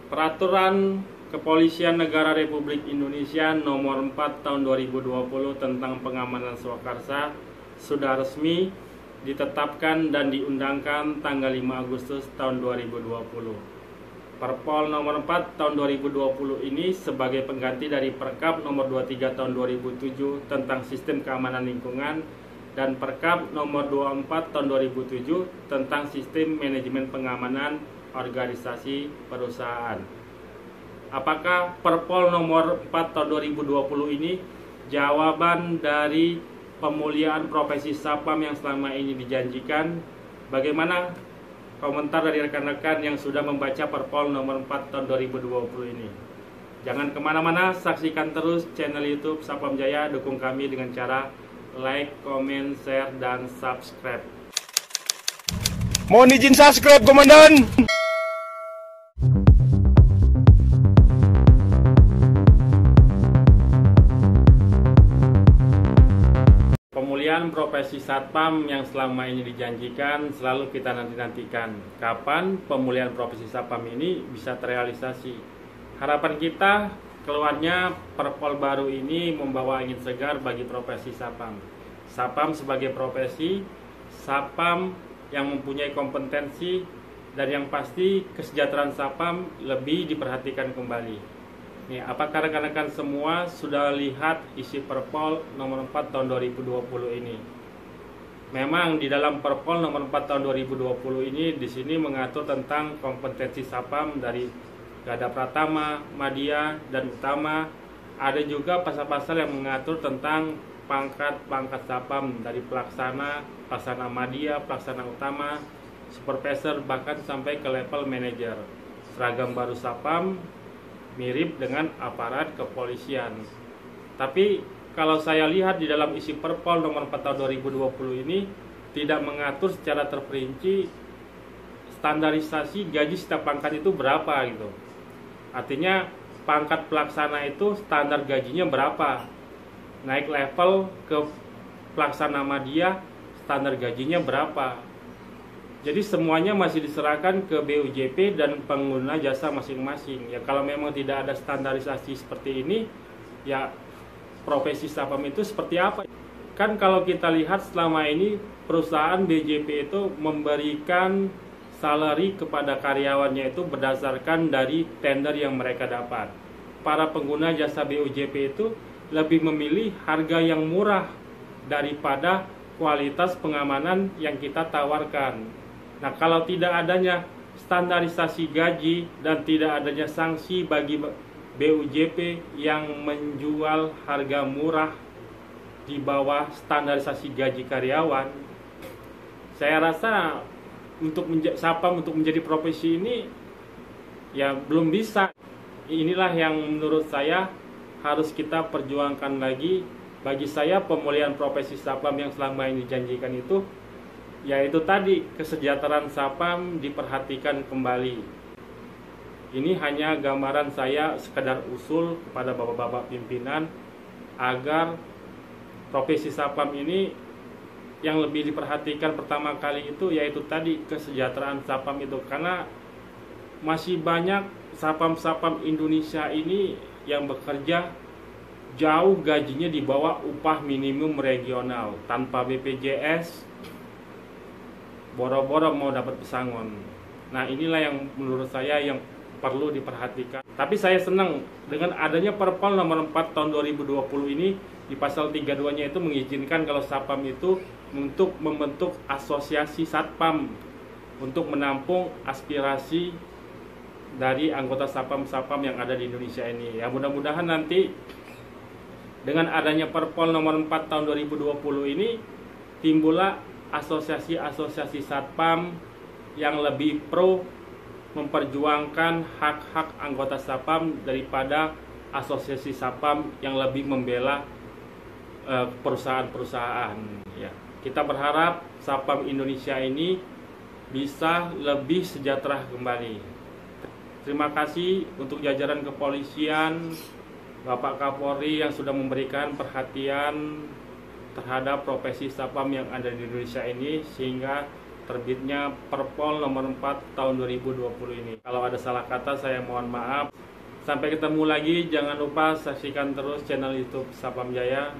Peraturan Kepolisian Negara Republik Indonesia Nomor 4 Tahun 2020 tentang pengamanan swakarsa sudah resmi ditetapkan dan diundangkan tanggal 5 Agustus tahun 2020. Perpol Nomor 4 Tahun 2020 ini sebagai pengganti dari Perkap Nomor 23 Tahun 2007 tentang Sistem Keamanan Lingkungan dan Perkap Nomor 24 Tahun 2007 tentang Sistem Manajemen Pengamanan Organisasi Perusahaan. Apakah Perpol Nomor 4 Tahun 2020 ini jawaban dari pemuliaan profesi Satpam yang selama ini dijanjikan? Bagaimana komentar dari rekan-rekan yang sudah membaca Perpol Nomor 4 Tahun 2020 ini? Jangan kemana-mana, saksikan terus channel YouTube Satpam Jaya. Dukung kami dengan cara like, comment, share, dan subscribe. Mohon izin subscribe, Komandan. Pemulihan profesi Satpam yang selama ini dijanjikan selalu kita nantikan. Kapan pemulihan profesi Satpam ini bisa terrealisasi? Harapan kita keluarnya Perpol baru ini membawa angin segar bagi profesi Satpam. Satpam sebagai profesi, Satpam yang mempunyai kompetensi, dan yang pasti kesejahteraan Satpam lebih diperhatikan kembali. Nih, apakah rekan-rekan semua sudah lihat isi Perpol Nomor 4 Tahun 2020 ini? Memang di dalam Perpol Nomor 4 Tahun 2020 ini di sini mengatur tentang kompetensi Satpam dari Garda Pratama, Madya, dan Utama. Ada juga pasal-pasal yang mengatur tentang pangkat-pangkat Satpam dari pelaksana, pelaksana Madya, pelaksana Utama, supervisor, bahkan sampai ke level manajer. Seragam baru Satpam mirip dengan aparat kepolisian. Tapi kalau saya lihat di dalam isi Perpol Nomor 4 Tahun 2020 ini tidak mengatur secara terperinci standarisasi gaji setiap pangkat itu berapa gitu. Artinya pangkat pelaksana itu standar gajinya berapa. Naik level ke pelaksana Madya standar gajinya berapa. Jadi semuanya masih diserahkan ke BUJP dan pengguna jasa masing-masing. Ya kalau memang tidak ada standarisasi seperti ini, ya profesi Satpam itu seperti apa? Kan kalau kita lihat selama ini perusahaan BJP itu memberikan salary kepada karyawannya itu berdasarkan dari tender yang mereka dapat. Para pengguna jasa BUJP itu lebih memilih harga yang murah daripada kualitas pengamanan yang kita tawarkan. Nah, kalau tidak adanya standarisasi gaji dan tidak adanya sanksi bagi BUJP yang menjual harga murah di bawah standarisasi gaji karyawan, saya rasa untuk Satpam untuk menjadi profesi ini ya belum bisa. Inilah yang menurut saya harus kita perjuangkan lagi. Bagi saya pemulihan profesi Satpam yang selama ini dijanjikan itu yaitu tadi kesejahteraan Satpam diperhatikan kembali. Ini hanya gambaran saya sekedar usul kepada bapak-bapak pimpinan agar profesi Satpam ini yang lebih diperhatikan pertama kali itu yaitu tadi kesejahteraan Satpam itu, karena masih banyak Satpam Indonesia ini yang bekerja jauh gajinya di bawah upah minimum regional tanpa BPJS, boro-boro mau dapat pesangon. Nah, inilah yang menurut saya yang perlu diperhatikan. Tapi saya senang dengan adanya Perpol Nomor 4 Tahun 2020 ini, di pasal 32-nya itu mengizinkan kalau Satpam itu untuk membentuk asosiasi Satpam untuk menampung aspirasi dari anggota Satpam yang ada di Indonesia ini. Ya, mudah-mudahan nanti dengan adanya Perpol Nomor 4 Tahun 2020 ini timbullah asosiasi-asosiasi Satpam yang lebih pro memperjuangkan hak-hak anggota Satpam daripada asosiasi Satpam yang lebih membela perusahaan-perusahaan. Ya, kita berharap Satpam Indonesia ini bisa lebih sejahtera kembali. Terima kasih untuk jajaran kepolisian, Bapak Kapolri yang sudah memberikan perhatian terhadap profesi Satpam yang ada di Indonesia ini, sehingga terbitnya Perpol nomor 4 tahun 2020 ini. Kalau ada salah kata saya mohon maaf. Sampai ketemu lagi, jangan lupa saksikan terus channel YouTube Sapam Jaya.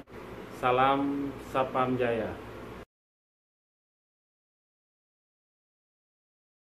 Salam Sapam Jaya.